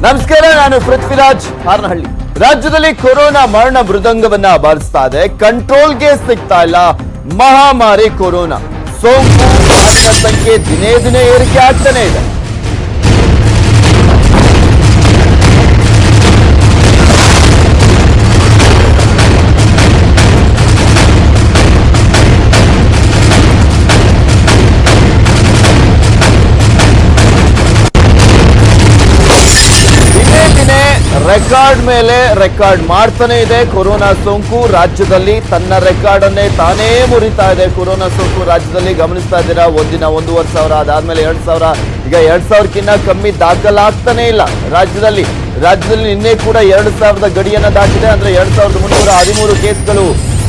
ನಮಸ್ಕಾರ, ನಾನು ಪೃಥ್ವಿರಾಜ್ ಹಾರನಹಳ್ಳಿ. ರಾಜ್ಯದಲ್ಲಿ ಕೊರೋನಾ ಮರಣ ಮೃದಂಗವನ್ನ ಬಾರಿಸ್ತಾ ಇದೆ. ಕಂಟ್ರೋಲ್ಗೆ ಸಿಗ್ತಾ ಇಲ್ಲ ಮಹಾಮಾರಿ ಕೊರೋನಾ. ಸೋಂಕು ಸಾವಿನ ಸಂಖ್ಯೆ ದಿನೇ ದಿನೇ ಏರಿಕೆ ಆಗ್ತಾನೆ ಇದೆ. ರೆಕಾರ್ಡ್ ಮೇಲೆ ರೆಕಾರ್ಡ್ ಮಾಡ್ತಾನೆ ಇದೆ ಕೊರೋನಾ ಸೋಂಕು. ರಾಜ್ಯದಲ್ಲಿ ತನ್ನ ರೆಕಾರ್ಡ್ ಅನ್ನೇ ತಾನೇ ಮುರಿತಾ ಇದೆ ಕೊರೋನಾ ಸೋಂಕು. ರಾಜ್ಯದಲ್ಲಿ ಗಮನಿಸ್ತಾ ಇದ್ದೀರಾ, ಒಂದಿನ 1,500, ಅದಾದ್ಮೇಲೆ 2,000, ಈಗ 2,000ಕ್ಕಿಂತ ಕಮ್ಮಿ ದಾಖಲಾಗ್ತಾನೆ ಇಲ್ಲ ರಾಜ್ಯದಲ್ಲಿ. ನಿನ್ನೆ ಕೂಡ 2,000 ಗಡಿಯನ್ನ ದಾಟಿದೆ. ಅಂದ್ರೆ 2,313 ಕೇಸ್ಗಳು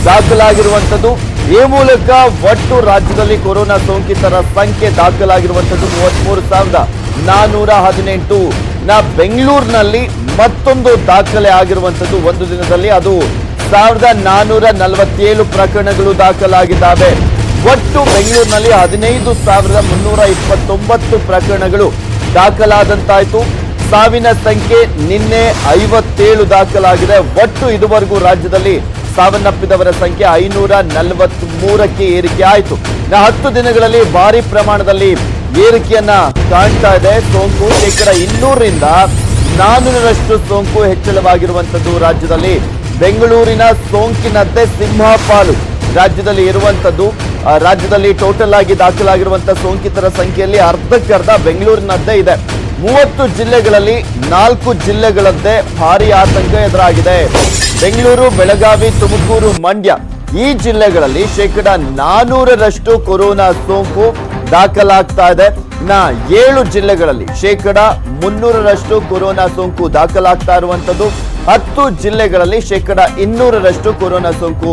ದಾಖಲಾಗಿರುವಂತದ್ದು. ಈ ಮೂಲಕ ಒಟ್ಟು ರಾಜ್ಯದಲ್ಲಿ ಕೊರೋನಾ ಸೋಂಕಿತರ ಸಂಖ್ಯೆ ದಾಖಲಾಗಿರುವಂತದ್ದು 33,418. ಬೆಂಗಳೂರಿನಲ್ಲಿ ಮತ್ತೊಂದು ದಾಖಲೆ ಆಗಿರುವಂತದ್ದು ಒಂದು ದಿನದಲ್ಲಿ, ಅದು 1,447 ಪ್ರಕರಣಗಳು ದಾಖಲಾಗಿದ್ದಾವೆ. ಒಟ್ಟು ಬೆಂಗಳೂರಿನಲ್ಲಿ 15,329 ಪ್ರಕರಣಗಳು ದಾಖಲಾದಂತಾಯ್ತು. ಸಾವಿನ ಸಂಖ್ಯೆ ನಿನ್ನೆ 57 ದಾಖಲಾಗಿದೆ. ಒಟ್ಟು ಇದುವರೆಗೂ ರಾಜ್ಯದಲ್ಲಿ ಸಾವನ್ನಪ್ಪಿದವರ ಸಂಖ್ಯೆ 543ಕ್ಕೆ ಏರಿಕೆ ಆಯಿತು. 10 ದಿನಗಳಲ್ಲಿ ಭಾರಿ ಪ್ರಮಾಣದಲ್ಲಿ ಏರಿಕೆಯನ್ನ ಕಾಣ್ತಾ ಇದೆ. ಸೋಂಕು 200ರಿಂದ 400ರಷ್ಟು ಸೋಂಕು ಹೆಚ್ಚಳವಾಗಿರುವಂತದ್ದು ರಾಜ್ಯದಲ್ಲಿ. ಬೆಂಗಳೂರಿನ ಸೋಂಕಿನದ್ದೇ ಸಿಂಹಪಾಲು ರಾಜ್ಯದಲ್ಲಿ ಇರುವಂತದ್ದು. ರಾಜ್ಯದಲ್ಲಿ ಟೋಟಲ್ ಆಗಿ ದಾಖಲಾಗಿರುವಂತಹ ಸೋಂಕಿತರ ಸಂಖ್ಯೆಯಲ್ಲಿ ಅರ್ಧಕ್ಕರ್ಧ ಬೆಂಗಳೂರಿನದ್ದೇ ಇದೆ. 30 ಜಿಲ್ಲೆಗಳಲ್ಲಿ 4 ಜಿಲ್ಲೆಗಳದ್ದೇ ಭಾರಿ ಆತಂಕ ಎದುರಾಗಿದೆ. ಬೆಂಗಳೂರು, ಬೆಳಗಾವಿ, ತುಮಕೂರು, ಮಂಡ್ಯ ಈ ಜಿಲ್ಲೆಗಳಲ್ಲಿ 400ರಷ್ಟು ಕೊರೋನಾ ಸೋಂಕು ದಾಖಲಾಗ್ತಾ ಇದೆ. 7 ಜಿಲ್ಲೆಗಳಲ್ಲಿ 300ರಷ್ಟು ಕೊರೋನಾ ಸೋಂಕು ದಾಖಲಾಗ್ತಾ ಇರುವಂತದ್ದು. 10 ಜಿಲ್ಲೆಗಳಲ್ಲಿ 200ರಷ್ಟು ಕೊರೋನಾ ಸೋಂಕು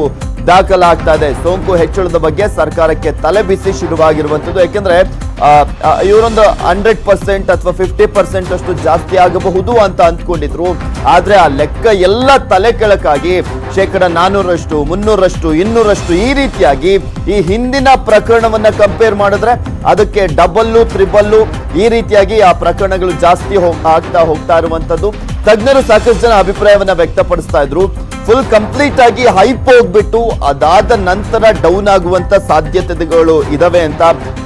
ದಾಖಲಾಗ್ತಾ ಇದೆ. ಸೋಂಕು ಹೆಚ್ಚಳದ ಬಗ್ಗೆ ಸರ್ಕಾರಕ್ಕೆ ತಲೆಬಿಸಿ ಶುರುವಾಗಿರುವಂತದ್ದು. ಯಾಕೆಂದ್ರೆ ಇವರೊಂದು 100% ಅಥವಾ 50% ಅಷ್ಟು ಜಾಸ್ತಿ ಆಗಬಹುದು ಅಂತ ಅಂದ್ಕೊಂಡಿದ್ರು. ಆದ್ರೆ ಆ ಲೆಕ್ಕ ಎಲ್ಲ ತಲೆ ಕೆಳಕಾಗಿ 400ರಷ್ಟು, 300ರಷ್ಟು, 200ರಷ್ಟು ಈ ರೀತಿಯಾಗಿ ಈ ಹಿಂದಿನ ಪ್ರಕರಣವನ್ನ ಕಂಪೇರ್ ಮಾಡಿದ್ರೆ ಅದಕ್ಕೆ ಡಬಲ್ಲು, ತ್ರಿಬಲ್ಲು ಈ ರೀತಿಯಾಗಿ ಆ ಪ್ರಕರಣಗಳು ಜಾಸ್ತಿ ಆಗ್ತಾ ಹೋಗ್ತಾ ಇರುವಂತದ್ದು. ತಜ್ಞರು ಸಾಕಷ್ಟು ಜನ ಅಭಿಪ್ರಾಯವನ್ನ ವ್ಯಕ್ತಪಡಿಸ್ತಾ ಇದ್ರು. ಫುಲ್ ಕಂಪ್ಲೀಟ್ ಆಗಿ ಹೈಪ್ ಹೋಗ್ಬಿಟ್ಟು ಅದಾದ ನಂತರ ಡೌನ್ ಆಗುವಂತ ಸಾಧ್ಯತೆಗಳು ಇದಾವೆ ಅಂತ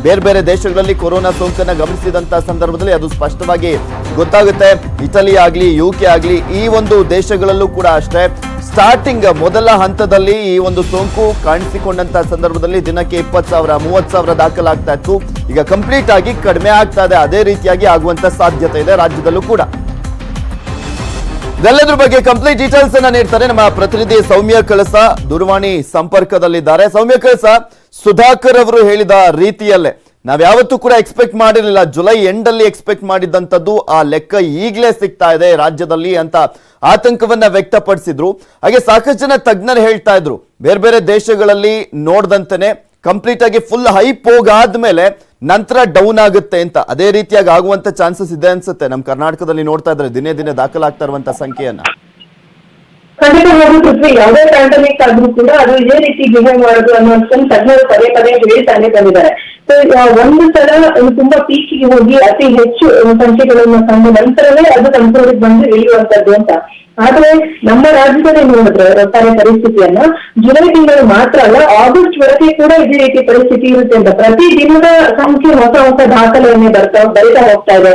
ಬೇರೆ ಬೇರೆ ದೇಶಗಳಲ್ಲಿ ಕೊರೋನಾ ಸೋಂಕನ್ನ ಗಮನಿಸಿದಂತ ಸಂದರ್ಭದಲ್ಲಿ ಅದು ಸ್ಪಷ್ಟವಾಗಿ ಗೊತ್ತಾಗುತ್ತೆ. ಇಟಲಿ ಆಗ್ಲಿ, UK ಆಗ್ಲಿ, ಈ ಒಂದು ದೇಶಗಳಲ್ಲೂ ಕೂಡ ಅಷ್ಟೇ ಸ್ಟಾರ್ಟಿಂಗ್ ಮೊದಲ ಹಂತದಲ್ಲಿ ಈ ಒಂದು ಸೋಂಕು ಕಾಣಿಸಿಕೊಂಡಂತ ಸಂದರ್ಭದಲ್ಲಿ ದಿನಕ್ಕೆ 20,000, 30,000 ದಾಖಲಾಗ್ತಾ ಇತ್ತು. ಈಗ ಕಂಪ್ಲೀಟ್ ಆಗಿ ಕಡಿಮೆ ಆಗ್ತಾ ಇದೆ. ಅದೇ ರೀತಿಯಾಗಿ ಆಗುವಂತ ಸಾಧ್ಯತೆ ಇದೆ ರಾಜ್ಯದಲ್ಲೂ ಕೂಡ. ಇದೆಲ್ಲದ್ರ ಬಗ್ಗೆ ಕಂಪ್ಲೀಟ್ ಡೀಟೇಲ್ಸ್ ಅನ್ನ ನೀಡ್ತಾರೆ ನಮ್ಮ ಪ್ರತಿನಿಧಿ ಸೌಮ್ಯ ಕಳಸ. ದೂರವಾಣಿ ಸಂಪರ್ಕದಲ್ಲಿದ್ದಾರೆ. ಸೌಮ್ಯ ಕಳಸ, ಸುಧಾಕರ್ ಅವರು ಹೇಳಿದ ರೀತಿಯಲ್ಲೇ ನಾವ್ಯಾವತ್ತೂ ಕೂಡ ಎಕ್ಸ್ಪೆಕ್ಟ್ ಮಾಡಿರಲಿಲ್ಲ. ಜುಲೈ ಎಂಡಲ್ಲಿ ಎಕ್ಸ್ಪೆಕ್ಟ್ ಮಾಡಿದ್ದಂಥದ್ದು ಆ ಲೆಕ್ಕ ಈಗಲೇ ಸಿಗ್ತಾ ಇದೆ ರಾಜ್ಯದಲ್ಲಿ ಅಂತ ಆತಂಕವನ್ನ ವ್ಯಕ್ತಪಡಿಸಿದ್ರು. ಹಾಗೆ ಸಾಕಷ್ಟು ಜನ ತಜ್ಞರು ಹೇಳ್ತಾ ಇದ್ರು ಬೇರೆ ಬೇರೆ ದೇಶಗಳಲ್ಲಿ ನೋಡ್ದಂತೆನೆ ಕಂಪ್ಲೀಟ್ ಆಗಿ ಫುಲ್ ಹೈಪ್ ಹೋಗಾದ್ಮೇಲೆ ನಂತರ ಡೌನ್ ಆಗುತ್ತೆ ಅಂತ. ಅದೇ ರೀತಿಯಾಗಿ ಆಗುವಂತ ಚಾನ್ಸಸ್ ಇದೆ ಅನ್ಸುತ್ತೆ. ನಮ್ಮ ಕರ್ನಾಟಕದಲ್ಲಿ ನೋಡ್ತಾ ಇದ್ರೆ ದಿನೇ ದಿನೇ ದಾಖಲಾಗ್ತಾ ಇರುವಂತ ಸಂಖ್ಯೆಯನ್ನ. ಖಂಡಿತವಾಗ್ಲೂ ಪೃಥ್ವಿ, ಯಾವುದೇ ಪ್ಯಾಂಡಮಿಕ್ ಆದ್ರೂ ಕೂಡ ಅದು ಇದೇ ರೀತಿ ಬಿಹೇವ್ ಮಾಡೋದು ಅನ್ನೋದನ್ನ ತಜ್ಞರು ಪದೇ ಪದೇ ಹೇಳ್ತಾನೆ ಬಂದಿದ್ದಾರೆ. ಒಂದು ಸಲ ತುಂಬಾ ಪೀಕಿಗೆ ಹೋಗಿ ಅತಿ ಹೆಚ್ಚು ಸಂಖ್ಯೆಗಳನ್ನು ಕಂಡು ನಂತರವೇ ಅದು ಕಂಟ್ರೋಲಿಗೆ ಬಂದು ಇಳಿಯುವಂತದ್ದು ಅಂತ. ಆದ್ರೆ ನಮ್ಮ ರಾಜ್ಯದಲ್ಲಿ ನೋಡಿದ್ರೆ ಒಟ್ಟಾರೆ ಪರಿಸ್ಥಿತಿಯನ್ನ ಜುಲೈ ತಿಂಗಳು ಮಾತ್ರ ಅಲ್ಲ, ಆಗಸ್ಟ್ ವರೆಗೆ ಕೂಡ ಇದೇ ರೀತಿ ಪರಿಸ್ಥಿತಿ ಇರುತ್ತೆ ಅಂತ. ಪ್ರತಿ ದಿನದ ಸಂಖ್ಯೆ ಹೊಸ ದಾಖಲೆಯನ್ನೇ ಬರಿತಾ ಹೋಗ್ತಾ ಇದೆ.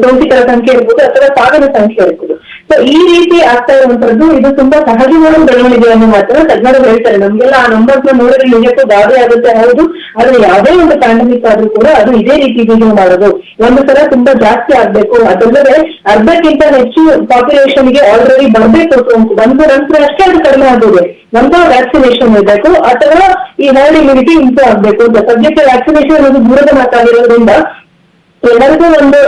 ಸೋಂಕಿತರ ಸಂಖ್ಯೆ ಇರ್ಬೋದು ಅಥವಾ ಸಾವಿನ ಸಂಖ್ಯೆ ಇರ್ಬೋದು. ಸೊ ಈ ರೀತಿ ಆಗ್ತಾ ಇರುವಂತದ್ದು ಇದು ತುಂಬಾ ಸಹಜವಾದ ಬೆಳವಣಿಗೆ ಅನ್ನೋ ಮಾತ್ರ ತಜ್ಞರು ಹೇಳ್ತಾರೆ. ನಮ್ಗೆಲ್ಲ ಆ ನಂಬರ್ಸ್ ನೋಡಿದ್ರೆ ನಿಜಕ್ಕೂ ಗಾಬರಿ ಆಗುತ್ತೆ, ಹೌದು. ಆದ್ರೆ ಯಾವುದೇ ಒಂದು ಪ್ಯಾಂಡಮಿಕ್ ಆದ್ರೂ ಕೂಡ ಅದು ಇದೇ ರೀತಿ ಬಿಹೇವ್ ಮಾಡೋದು. ಒಂದು ಸಲ ತುಂಬಾ ಜಾಸ್ತಿ ಆಗ್ಬೇಕು, ಅದಲ್ಲದೆ ಅರ್ಧಕ್ಕಿಂತ ಹೆಚ್ಚು ಪಾಪ್ಯುಲೇಷನ್ಗೆ ಆಲ್ರೆಡಿ ಬರ್ಬೇಕು, ಸೋಂಕು ಬಂದ ನಂತರ ಅಷ್ಟೇ ಅದು ಕಡಿಮೆ ಆಗೋದು. ಒಂದು ವ್ಯಾಕ್ಸಿನೇಷನ್ ಇರಬೇಕು ಅಥವಾ ಈ ಹರ್ಡ್ ಇಮ್ಯುನಿಟಿ ಇಂಪ್ರೂವ್ ಆಗ್ಬೇಕು ಅಂತ. ಸದ್ಯಕ್ಕೆ ವ್ಯಾಕ್ಸಿನೇಷನ್ ಅನ್ನೋದು ದೂರದ ಮಾತಾಗಿರೋದ್ರಿಂದ ಎಲ್ಲರಿಗೂ ಒಂದು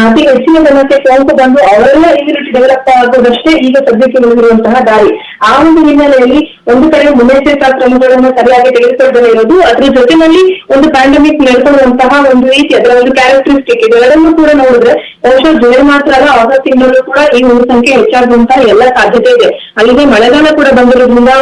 ಅತಿ ಹೆಚ್ಚಿನ ಜನಕ್ಕೆ ಸೋಂಕು ಬಂದು ಅವರೆಲ್ಲ ಇಮ್ಯುನಿಟಿ ಡೆವಲಪ್ ಆಗೋದಷ್ಟೇ ಈಗ ಸದ್ಯಕ್ಕೆ ಉಳಿದಿರುವಂತಹ ದಾರಿ. ಆ ಒಂದು ಹಿನ್ನೆಲೆಯಲ್ಲಿ ಒಂದು ಕಡೆ ಮುನ್ನೆಚ್ಚರಿಕಾ ಕ್ರಮಗಳನ್ನು ಸರಿಯಾಗಿ ತೆಗೆದುಕೊಳ್ಳದೇ ಇರೋದು, ಅದ್ರ ಜೊತೆಯಲ್ಲಿ ಒಂದು ಪ್ಯಾಂಡಮಿಕ್ ನಡ್ಕೊಳ್ಳುವಂತಹ ಒಂದು ರೀತಿ, ಅದರ ಒಂದು ಕ್ಯಾರೆಕ್ಟರಿಸ್ಟಿಕ್ ಇದೆಲ್ಲವನ್ನೂ ಕೂಡ ನೋಡಿದ್ರೆ ಬಹುಶಃ ಜುಲೈ ಮಾತ್ರ ಅಲ್ಲ, ಆಗಸ್ಟ್ ತಿಂಗಳಲ್ಲೂ ಕೂಡ ಈ ಒಂದು ಸಂಖ್ಯೆ ಹೆಚ್ಚಾಗುವಂತಹ ಎಲ್ಲ ಸಾಧ್ಯತೆ ಇದೆ. ಅಲ್ಲಿಗೆ ಮಳೆಗಾಲ ಕೂಡ ಬಂದಿರೋದ್ರಿಂದ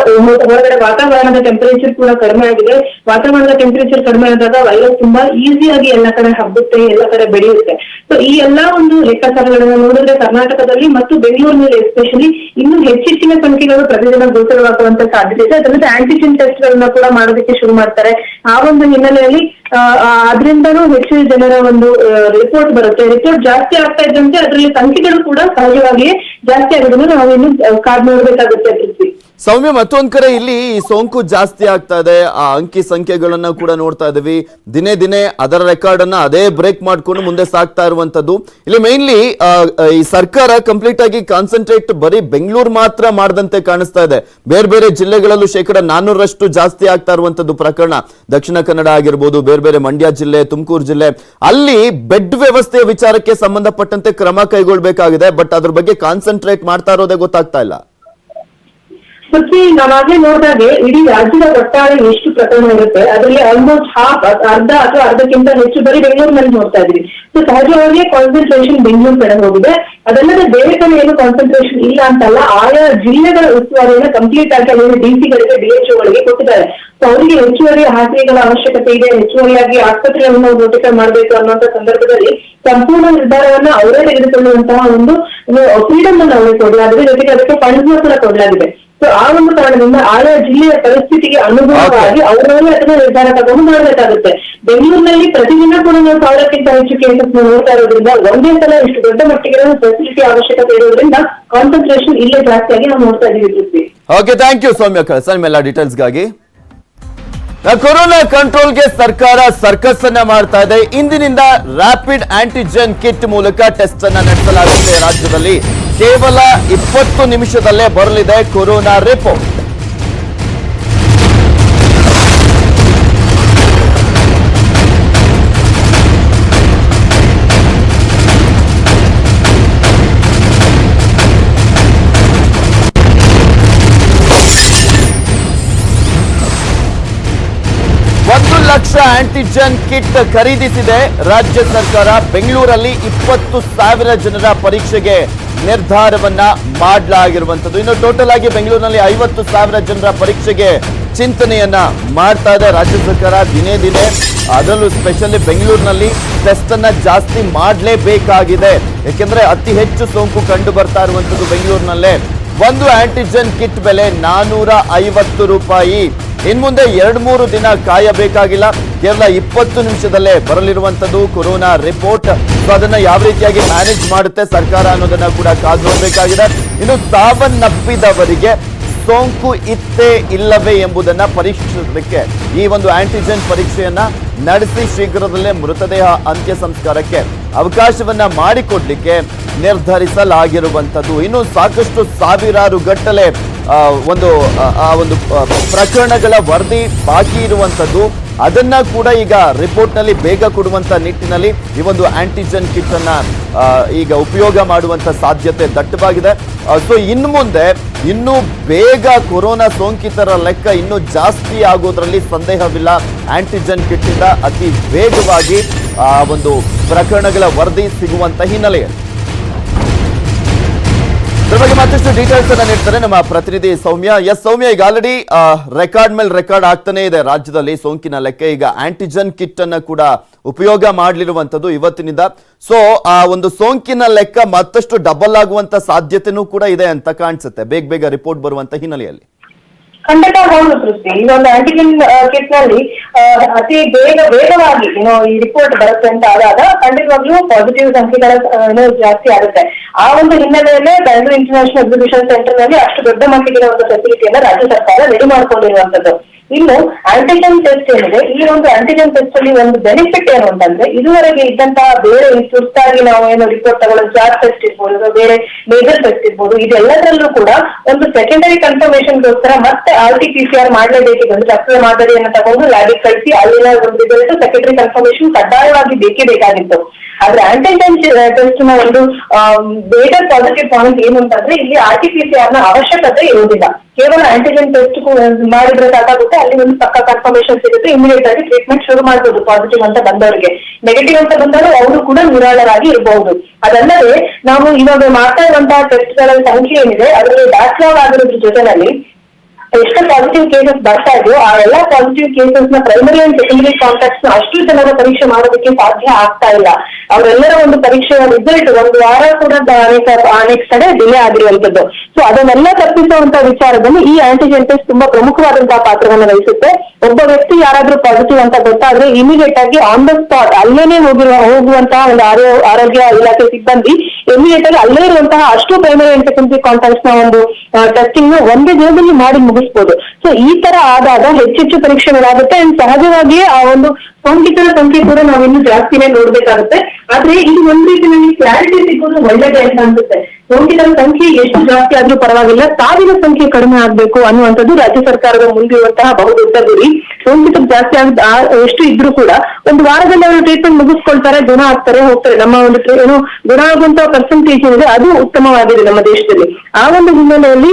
ಹೊರಗಡೆ ವಾತಾವರಣದ ಟೆಂಪರೇಚರ್ ಕೂಡ ಕಡಿಮೆ ಆಗಿದೆ. ವಾತಾವರಣದ ಟೆಂಪರೇಚರ್ ಕಡಿಮೆ ಆದಾಗ ವೈರಸ್ ತುಂಬಾ ಈಸಿಯಾಗಿ ಎಲ್ಲ ಕಡೆ ಹಬ್ಬುತ್ತೆ, ಎಲ್ಲ ಕಡೆ ಕಡೆ ಬೆಳೆಯುತ್ತೆ. ಸೊ ಈ ಎಲ್ಲಾ ಒಂದು ಲೆಕ್ಕಾಚಾರಗಳನ್ನ ನೋಡಿದ್ರೆ ಕರ್ನಾಟಕದಲ್ಲಿ ಮತ್ತು ಬೆಂಗಳೂರಿನಲ್ಲಿ ಎಸ್ಪೆಷಲಿ ಇನ್ನೂ ಹೆಚ್ಚಿನ ಸಂಖ್ಯೆಗಳು ಪ್ರತಿದಿನ ಗೋಚರವಾಗುವಂತ ಸಾಧ್ಯತೆ ಇದೆ. ಅದಲ್ಲದೆ ಆಂಟಿಜೆನ್ ಟೆಸ್ಟ್ ಗಳನ್ನ ಕೂಡ ಮಾಡೋದಕ್ಕೆ ಶುರು ಮಾಡ್ತಾರೆ. ಆ ಒಂದು ಹಿನ್ನೆಲೆಯಲ್ಲಿ ಆದ್ರಿಂದನೂ ಹೆಚ್ಚು ಜನರ ಒಂದು ರಿಪೋರ್ಟ್ ಬರುತ್ತೆ. ರಿಪೋರ್ಟ್ ಜಾಸ್ತಿ ಆಗ್ತಾ ಇದ್ದಂತೆ ಅದರಲ್ಲಿ ಸಂಖ್ಯೆಗಳು ಕೂಡ ಸಹಜವಾಗಿಯೇ ಜಾಸ್ತಿ ಆಗೋದನ್ನು ನಾವು ಇನ್ನು ಕಾದ್ ನೋಡ್ಬೇಕಾಗುತ್ತೆ. ಸೌಮ್ಯ, ಮತ್ತೊಂದ್ ಕಡೆ ಇಲ್ಲಿ ಸೋಂಕು ಜಾಸ್ತಿ ಆಗ್ತಾ ಇದೆ, ಆ ಅಂಕಿ ಸಂಖ್ಯೆಗಳನ್ನ ಕೂಡ ನೋಡ್ತಾ ಇದೀವಿ. ದಿನೇ ದಿನೇ ಅದರ ರೆಕಾರ್ಡ್ ಅನ್ನ ಅದೇ ಬ್ರೇಕ್ ಮಾಡ್ಕೊಂಡು ಮುಂದೆ ಸಾಗ್ತಾ ಇರುವಂತದ್ದು. ಇಲ್ಲಿ ಮೇನ್ಲಿ ಈ ಸರ್ಕಾರ ಕಂಪ್ಲೀಟ್ ಆಗಿ ಕಾನ್ಸಂಟ್ರೇಟ್ ಬರೀ ಬೆಂಗಳೂರು ಮಾತ್ರ ಮಾಡದಂತೆ ಕಾಣಿಸ್ತಾ ಇದೆ. ಬೇರೆ ಬೇರೆ ಜಿಲ್ಲೆಗಳಲ್ಲೂ 400% ಜಾಸ್ತಿ ಆಗ್ತಾ ಇರುವಂತದ್ದು ಪ್ರಕರಣ. ದಕ್ಷಿಣ ಕನ್ನಡ ಆಗಿರ್ಬೋದು, ಬೇರೆ ಬೇರೆ ಮಂಡ್ಯ ಜಿಲ್ಲೆ, ತುಮಕೂರು ಜಿಲ್ಲೆ, ಅಲ್ಲಿ ಬೆಡ್ ವ್ಯವಸ್ಥೆಯ ವಿಚಾರಕ್ಕೆ ಸಂಬಂಧಪಟ್ಟಂತೆ ಕ್ರಮ ಕೈಗೊಳ್ಳಬೇಕಾಗಿದೆ. ಬಟ್ ಅದ್ರ ಬಗ್ಗೆ ಕಾನ್ಸಂಟ್ರೇಟ್ ಮಾಡ್ತಾ ಇರೋದೇ ಗೊತ್ತಾಗ್ತಾ ಇಲ್ಲ. ನಾವಾಗ್ಲೇ ನೋಡಿದಾಗೆ ಇಡೀ ರಾಜ್ಯದ ಒಟ್ಟಾರೆ ಎಷ್ಟು ಪ್ರಕರಣ ಇರುತ್ತೆ ಅದರಲ್ಲಿ ಆಲ್ಮೋಸ್ಟ್ ಅರ್ಧ ಅಥವಾ ಅರ್ಧಕ್ಕಿಂತ ಹೆಚ್ಚು ಬರೀ ಬೆಂಗಳೂರಿನಲ್ಲಿ ನೋಡ್ತಾ ಇದ್ವಿ. ಸೊ ಸಹಜವಾಗಿಯೇ ಕಾನ್ಸಂಟ್ರೇಷನ್ ಬೆಂಗಳೂರು ಕಡೆ ಹೋಗಿದೆ. ಅದಲ್ಲದೆ ಬೇರೆ ಕಡೆ ಏನು ಕಾನ್ಸಂಟ್ರೇಷನ್ ಇಲ್ಲ ಅಂತಲ್ಲ, ಆಯಾ ಜಿಲ್ಲೆಗಳ ಉಸ್ತುವಾರಿಯನ್ನು ಕಂಪ್ಲೀಟ್ ಆಗಿ ಅಲ್ಲಿ ಡಿಸಿಗಳಿಗೆ, ಡಿಎಚ್ಒಗಳಿಗೆ ಕೊಟ್ಟಿದ್ದಾರೆ. ಸೊ ಅವರಿಗೆ ಹೆಚ್ಚುವರಿ ಹಾಸಿಗೆಗಳ ಅವಶ್ಯಕತೆ ಇದೆ, ಹೆಚ್ಚುವರಿಯಾಗಿ ಆಸ್ಪತ್ರೆಗಳನ್ನು ನೋಟಿಫೈ ಮಾಡಬೇಕು ಅನ್ನುವಂತ ಸಂದರ್ಭದಲ್ಲಿ ಸಂಪೂರ್ಣ ನಿರ್ಧಾರವನ್ನ ಅವರೇ ತೆಗೆದುಕೊಳ್ಳುವಂತಹ ಒಂದು ಫ್ರೀಡಮ್ ಅನ್ನು ಅವರಿಗೆ ಕೊಡಲಾಗಿದೆ. ಜೊತೆಗೆ ಅದಕ್ಕೆ ಫಂಡ್ಸ್ ಕೂಡ ಕೊಡಲಾಗಿದೆ. ಸೊ ಆ ಒಂದು ಕಾರಣದಿಂದ ಆಯಾ ಜಿಲ್ಲೆಯ ಪರಿಸ್ಥಿತಿಗೆ ಅನುಗುಣವಾಗಿ ಅವರವರೇ ಅದನ್ನ ನಿರ್ಧಾರ ತಗೊಂಡು ಮಾಡಬೇಕಾಗುತ್ತೆ. ಬೆಂಗಳೂರಿನಲ್ಲಿ ಪ್ರತಿದಿನ ಕೂಡ ನಾವು 1000ಕ್ಕಿಂತ ಹೆಚ್ಚು ಕೇಸಸ್ ನೋಡ್ತಾ ಇರೋದ್ರಿಂದ ಒಂದೇ ಸಲ ಇಷ್ಟು ದೊಡ್ಡ ಮಟ್ಟಿಗೆ ಫೆಸಿಲಿಟಿ ಅವಶ್ಯಕತೆ ಇರೋದ್ರಿಂದ ಕಾನ್ಸಂಟ್ರೇಷನ್ ಇಲ್ಲೇ ಜಾಸ್ತಿಯಾಗಿ ನಾವು ನೋಡ್ತಾ ಇದೀವಿ. ಓಕೆ, ಥ್ಯಾಂಕ್ ಯು ಸೌಮ್ಯ ಕಳಸನ್ ಎಲ್ಲ ಡೀಟೇಲ್ಸ್ಗಾಗಿ. ಕೊರೋನಾ ಕಂಟ್ರೋಲ್ಗೆ ಸರ್ಕಾರ ಸರ್ಕಸ್ ಅನ್ನ ಮಾಡ್ತಾ ಇದೆ. ಇಂದಿನಿಂದ ರ್ಯಾಪಿಡ್ ಆಂಟಿಜೆನ್ ಕಿಟ್ ಮೂಲಕ ಟೆಸ್ಟ್ ಅನ್ನ ನಡೆಸಲಾಗುತ್ತೆ. ರಾಜ್ಯದಲ್ಲಿ ಕೇವಲ 20 ನಿಮಿಷದಲ್ಲೇ ಬರಲಿದೆ corona report. Lakh antigen kit ಖರೀದಿಸಿದೆ ರಾಜ್ಯ ಸರ್ಕಾರ. ಬೆಂಗಳೂರಲ್ಲಿ 20,000 ಜನರ ಪರೀಕ್ಷೆಗೆ ನಿರ್ಧಾರವನ್ನ ಮಾಡಲಾಗಿರುವಂತದ್ದು. ಇನ್ನು ಟೋಟಲ್ ಆಗಿ ಬೆಂಗಳೂರಿನಲ್ಲಿ 50,000 ಜನರ ಪರೀಕ್ಷೆಗೆ ಚಿಂತನೆಯನ್ನ ಮಾಡ್ತಾ ಇದೆ ರಾಜ್ಯ ಸರ್ಕಾರ. ದಿನೇ ದಿನೇ ಅದರಲ್ಲೂ ಸ್ಪೆಷಲಿ ಬೆಂಗಳೂರಿನಲ್ಲಿ ಟೆಸ್ಟ್ ಅನ್ನ ಜಾಸ್ತಿ ಮಾಡಲೇಬೇಕಾಗಿದೆ. ಯಾಕೆಂದ್ರೆ ಅತಿ ಹೆಚ್ಚು ಸೋಂಕು ಕಂಡು ಬರ್ತಾ ಇರುವಂತದ್ದು ಬೆಂಗಳೂರಿನಲ್ಲೇ. ಒಂದು ಆಂಟಿಜೆನ್ ಕಿಟ್ ಬೆಲೆ 450 ರೂಪಾಯಿ. ಇನ್ಮುಂದೆ 2-3 ದಿನ ಕಾಯಬೇಕಾಗಿಲ್ಲ. ಕೇವಲ 20 ನಿಮಿಷದಲ್ಲೇ ಬರಲಿರುವಂತದ್ದು ಕೊರೋನಾ ರಿಪೋರ್ಟ್. ಸೊ ಅದನ್ನ ಯಾವ ರೀತಿಯಾಗಿ ಮ್ಯಾನೇಜ್ ಮಾಡುತ್ತೆ ಸರ್ಕಾರ ಅನ್ನೋದನ್ನ ಕೂಡ ಕಾದು ನೋಡಬೇಕಾಗಿದೆ. ಇನ್ನು ಸಾವನ್ನಪ್ಪಿದವರಿಗೆ ಸೋಂಕು ಇತ್ತೇ ಇಲ್ಲವೇ ಎಂಬುದನ್ನ ಪರೀಕ್ಷಿಸಲಿಕ್ಕೆ ಈ ಒಂದು ಆಂಟಿಜೆನ್ ಪರೀಕ್ಷೆಯನ್ನ ನಡೆಸಿ ಶೀಘ್ರದಲ್ಲೇ ಮೃತದೇಹ ಅಂತ್ಯ ಸಂಸ್ಕಾರಕ್ಕೆ ಅವಕಾಶವನ್ನ ಮಾಡಿಕೊಡ್ಲಿಕ್ಕೆ ನಿರ್ಧರಿಸಲಾಗಿರುವಂತದ್ದು. ಇನ್ನು ಸಾಕಷ್ಟು ಸಾವಿರಾರು ಗಟ್ಟಲೆ ಒಂದು ಪ್ರಕರಣಗಳ ವರದಿ ಬಾಕಿ ಇರುವಂತದ್ದು. ಅದನ್ನ ಕೂಡ ಈಗ ರಿಪೋರ್ಟ್ ನಲ್ಲಿ ಬೇಗ ಕೊಡುವಂತ ನಿಟ್ಟಿನಲ್ಲಿ ಈ ಒಂದು ಆಂಟಿಜೆನ್ ಕಿಟ್ ಅನ್ನ ಈಗ ಉಪಯೋಗ ಮಾಡುವಂತ ಸಾಧ್ಯತೆ ದಟ್ಟವಾಗಿದೆ. ಸೊ ಇನ್ನು ಮುಂದೆ ಇನ್ನೂ ಬೇಗ ಕೊರೋನಾ ಸೋಂಕಿತರ ಲೆಕ್ಕ ಇನ್ನೂ ಜಾಸ್ತಿ ಆಗೋದ್ರಲ್ಲಿ ಸಂದೇಹವಿಲ್ಲ. ಆಂಟಿಜೆನ್ ಕಿಟ್ ಇಂದ ಅತಿ ವೇಗವಾಗಿ ಒಂದು ಪ್ರಕರಣಗಳ ವರದಿ ಸಿಗುವಂತ ಹಿನ್ನೆಲೆಯಲ್ಲಿ ಇದ್ರ ಬಗ್ಗೆ ಮತ್ತಷ್ಟು ಡೀಟೇಲ್ಸ್ ಅನ್ನ ನೀಡ್ತಾರೆ ನಮ್ಮ ಪ್ರತಿನಿಧಿ ಸೌಮ್ಯ. ಸೌಮ್ಯ, ಈಗ ಆಲ್ರೆಡಿ ರೆಕಾರ್ಡ್ ಮೇಲೆ ರೆಕಾರ್ಡ್ ಆಗ್ತಾನೆ ಇದೆ ರಾಜ್ಯದಲ್ಲಿ ಸೋಂಕಿನ ಲೆಕ್ಕ. ಈಗ ಆಂಟಿಜೆನ್ ಕಿಟ್ ಅನ್ನ ಕೂಡ ಉಪಯೋಗ ಮಾಡಲಿರುವಂತದ್ದು ಇವತ್ತಿನಿಂದ. ಸೊ ಆ ಒಂದು ಸೋಂಕಿನ ಲೆಕ್ಕ ಮತ್ತಷ್ಟು ಡಬಲ್ ಆಗುವಂತ ಸಾಧ್ಯತೆನೂ ಕೂಡ ಇದೆ ಅಂತ ಕಾಣಿಸುತ್ತೆ ಬೇಗ ರಿಪೋರ್ಟ್ ಬರುವಂತ ಹಿನ್ನೆಲೆಯಲ್ಲಿ. ಖಂಡಿತ ಹೌದು ಸೃಷ್ಟಿ. ಈ ಒಂದು ಆಂಟಿಜೆನ್ ಕಿಟ್ ನಲ್ಲಿ ಅತಿ ವೇಗವಾಗಿ ಈ ರಿಪೋರ್ಟ್ ಬರುತ್ತೆ ಅಂತ ಆದಾಗ ಖಂಡಿತವಾಗ್ಲೂ ಪಾಸಿಟಿವ್ ಸಂಖ್ಯೆಗಳ ಜಾಸ್ತಿ ಆಗುತ್ತೆ. ಆ ಒಂದು ಹಿನ್ನೆಲೆಯಲ್ಲೇ ಬೆಂಗಳೂರು ಇಂಟರ್ನ್ಯಾಷನಲ್ ಎಕ್ಸಿಬಿಷನ್ ಸೆಂಟರ್ ನಲ್ಲಿ ಅಷ್ಟು ದೊಡ್ಡ ಮಟ್ಟಿಗೆ ಒಂದು ಫೆಸಿಲಿಟಿಯನ್ನ ರಾಜ್ಯ ಸರ್ಕಾರ ರೆಡಿ ಮಾಡ್ಕೊಂಡಿರುವಂತದ್ದು. ಇನ್ನು ಆಂಟಿಜೆನ್ ಟೆಸ್ಟ್ ಏನಿದೆ, ಈ ಒಂದು ಆಂಟಿಜೆನ್ ಟೆಸ್ಟ್ ಅಲ್ಲಿ ಒಂದು ಬೆನಿಫಿಟ್ ಏನು ಅಂತಂದ್ರೆ, ಇದುವರೆಗೆ ಇದ್ದಂತಹ ಬೇರೆ ತುರ್ತಾಗಿ ನಾವು ಏನು ರಿಪೋರ್ಟ್ ತಗೊಳ್ಳೋ ಜಾರ್ ಟೆಸ್ಟ್ ಇರ್ಬೋದು, ಬೇರೆ ಮೇಜರ್ ಟೆಸ್ಟ್ ಇರ್ಬೋದು, ಇದೆಲ್ಲದರಲ್ಲೂ ಕೂಡ ಒಂದು ಸೆಕೆಂಡರಿ ಕನ್ಫರ್ಮೇಶನ್ಗೋಸ್ಕರ ಮತ್ತೆ RT-PCR ಮಾಡಲೇಬೇಕಿದೆ. ಒಂದು ರಕ್ತದ ಮಾದರಿಯನ್ನು ತಗೊಂಡು ಲ್ಯಾಬಿಗೆ ಕಳಿಸಿ ಅಲ್ಲಿನ ಒಂದು ರಿಸಲ್ಟ್ ಸೆಕೆಂಡರಿ ಕನ್ಫರ್ಮೇಶನ್ ಕಡ್ಡಾಯವಾಗಿ ಬೇಕಾಗಿತ್ತು. ಆದ್ರೆ ಆಂಟಿಜೆನ್ ಟೆಸ್ಟ್ ನ ಒಂದು ಬೇಟರ್ ಪಾಸಿಟಿವ್ ಪಾಯಿಂಟ್ ಏನು ಅಂತಂದ್ರೆ, ಇಲ್ಲಿ RT-PCR ನ ಅವಶ್ಯಕತೆ ಇರುವುದಿಲ್ಲ. ಕೇವಲ ಆಂಟಿಜೆನ್ ಟೆಸ್ಟ್ ಮಾಡಿದ್ರೆ ಸಾಕಾಗುತ್ತೆ, ಅಲ್ಲಿ ಒಂದು ಪಕ್ಕ ಕನ್ಫರ್ಮೇಶನ್ ಸಿಗುತ್ತೆ, ಇಮಿಡಿಯೇಟ್ ಆಗಿ ಟ್ರೀಟ್ಮೆಂಟ್ ಶುರು ಮಾಡಬಹುದು. ಪಾಸಿಟಿವ್ ಅಂತ ಬಂದವರಿಗೆ, ನೆಗೆಟಿವ್ ಅಂತ ಬಂದವರು ಅವರು ಕೂಡ ನಿರಾಳರಾಗಿ ಇರಬಹುದು. ಅದಲ್ಲದೆ ನಾವು ಇವಾಗ ಮಾಡ್ತಾ ಇರುವಂತಹ ಟೆಸ್ಟ್ ಗಳ ಸಂಖ್ಯೆ ಏನಿದೆ ಅದರಲ್ಲಿ ಬ್ಯಾಕ್ಲಾಗ್ ಆಗಿರೋದ್ರ ಜೊತೆನಲ್ಲಿ ಎಷ್ಟು ಪಾಸಿಟಿವ್ ಕೇಸಸ್ ಬರ್ತಾ ಇದೆಯೋ ಆ ಎಲ್ಲ ಪಾಸಿಟಿವ್ ಕೇಸಸ್ ನ ಪ್ರೈಮರಿ ಅಂಡ್ ಸೆಕೆಂಡರಿ ಕಾಂಟ್ಯಾಕ್ಟ್ಸ್ ನ ಅಷ್ಟು ಜನರ ಪರೀಕ್ಷೆ ಮಾಡೋದಕ್ಕೆ ಸಾಧ್ಯ ಆಗ್ತಾ ಇಲ್ಲ. ಅವರೆಲ್ಲರ ಒಂದು ಪರೀಕ್ಷೆಯ ರಿಸಲ್ಟ್ ಒಂದು ವಾರ ಕೂಡ ಅನೇಕ ಕಡೆ ಡಿಲೇ ಆಗಿರುವಂತದ್ದು. ಸೊ ಅದನ್ನೆಲ್ಲ ತಪ್ಪಿಸುವಂತ ವಿಚಾರದಲ್ಲಿ ಈ ಆಂಟಿಜೆನ್ ಟೆಸ್ಟ್ ತುಂಬಾ ಪ್ರಮುಖವಾದಂತಹ ಪಾತ್ರವನ್ನು ವಹಿಸುತ್ತೆ. ಒಬ್ಬ ವ್ಯಕ್ತಿ ಯಾರಾದ್ರೂ ಪಾಸಿಟಿವ್ ಅಂತ ಗೊತ್ತಾದ್ರೆ ಇಮಿಡಿಯೇಟ್ ಆಗಿ ಆನ್ ದ ಸ್ಪಾಟ್ ಅಲ್ಲೇನೆ ಹೋಗುವಂತಹ ಒಂದು ಆರೋಗ್ಯ ಇಲಾಖೆ ಸಿಬ್ಬಂದಿ ಇಮಿಡಿಯೇಟ್ ಆಗಿ ಅಲ್ಲೇ ಇರುವಂತಹ ಅಷ್ಟು ಪ್ರೈಮರಿ ಅಂಡ್ ಸೆಕೆಂಡರಿ ಕಾಂಟ್ಯಾಕ್ಟ್ಸ್ ನ ಒಂದು ಟೆಸ್ಟಿಂಗ್ ಒಂದೇ ದಿನದಲ್ಲಿ ಮಾಡಿ ಮುಗಿಸ್ಬೋದು. ಸೊ ಈ ತರ ಆದಾಗ ಹೆಚ್ಚೆಚ್ಚು ಪರೀಕ್ಷೆಗಳಾಗುತ್ತೆ ಅಂಡ್ ಸಹಜವಾಗಿಯೇ ಆ ಒಂದು ಸೋಂಕಿತರ ಸಂಖ್ಯೆ ಕೂಡ ನಾವಿನ್ನು ಜಾಸ್ತಿನೇ ನೋಡ್ಬೇಕಾಗುತ್ತೆ. ಆದ್ರೆ ಇದು ಒಂದ್ ರೀತಿಯಲ್ಲಿ ಕ್ಲಾರಿಟಿ ಸಿಗೋದು ಒಳ್ಳೇದೇ ಅಂತ ಅನ್ಸುತ್ತೆ. ಸೋಂಕಿತರ ಸಂಖ್ಯೆ ಎಷ್ಟು ಜಾಸ್ತಿ ಆದ್ರೂ ಪರವಾಗಿಲ್ಲ, ಸಾವಿನ ಸಂಖ್ಯೆ ಕಡಿಮೆ ಆಗ್ಬೇಕು ಅನ್ನುವಂಥದ್ದು ರಾಜ್ಯ ಸರ್ಕಾರದ ಮುಂದಿರುವಂತಹ ಬಹುದೊಡ್ಡ ಗುರಿ. ಸೋಂಕಿತರು ಜಾಸ್ತಿ ಎಷ್ಟು ಇದ್ರೂ ಕೂಡ ಒಂದು ವಾರದಲ್ಲಿ ಅವರು ಟ್ರೀಟ್ಮೆಂಟ್ ಮುಗಿಸ್ಕೊಳ್ತಾರೆ, ಗುಣ ಆಗ್ತಾರೆ, ಹೋಗ್ತಾರೆ. ನಮ್ಮ ಒಂದು ಗುಣ ಆಗುವಂತಹ ಪರ್ಸೆಂಟೇಜ್ ಏನಿದೆ ಅದು ಉತ್ತಮವಾಗಿದೆ ನಮ್ಮ ದೇಶದಲ್ಲಿ. ಆ ಒಂದು ಹಿನ್ನೆಲೆಯಲ್ಲಿ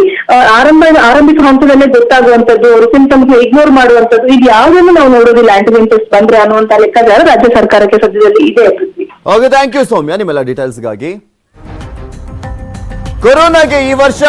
ಆರಂಭಿಕ ಹಂತದಲ್ಲೇ ಗೊತ್ತಾಗುವಂತದ್ದು, ಅವರು ಸಿಂಪ್ಟಮ್ಸ್ ಇಗ್ನೋರ್ ಮಾಡುವಂತದ್ದು, ಇದು ಯಾವುದನ್ನು ನಾವು ನೋಡೋದಿಲ್ಲ ಆಂಟಿಜೆನ್ ಟೆಸ್ಟ್ ಬಂದ್ರೆ ಅನ್ನುವಂತ ಲೆಕ್ಕಾಚಾರ ರಾಜ್ಯ ಸರ್ಕಾರಕ್ಕೆ ಸದ್ಯದಲ್ಲಿ ಇದೆ. ಓಕೆ, ಥ್ಯಾಂಕ್ ಯು ಸೌಮ್ಯ ನಿಮ್ಮೆಲ್ಲ ಡೀಟೇಲ್ಸ್ಗಾಗಿ. ಕೊರೋನಾಗೆ ಈ ವರ್ಷ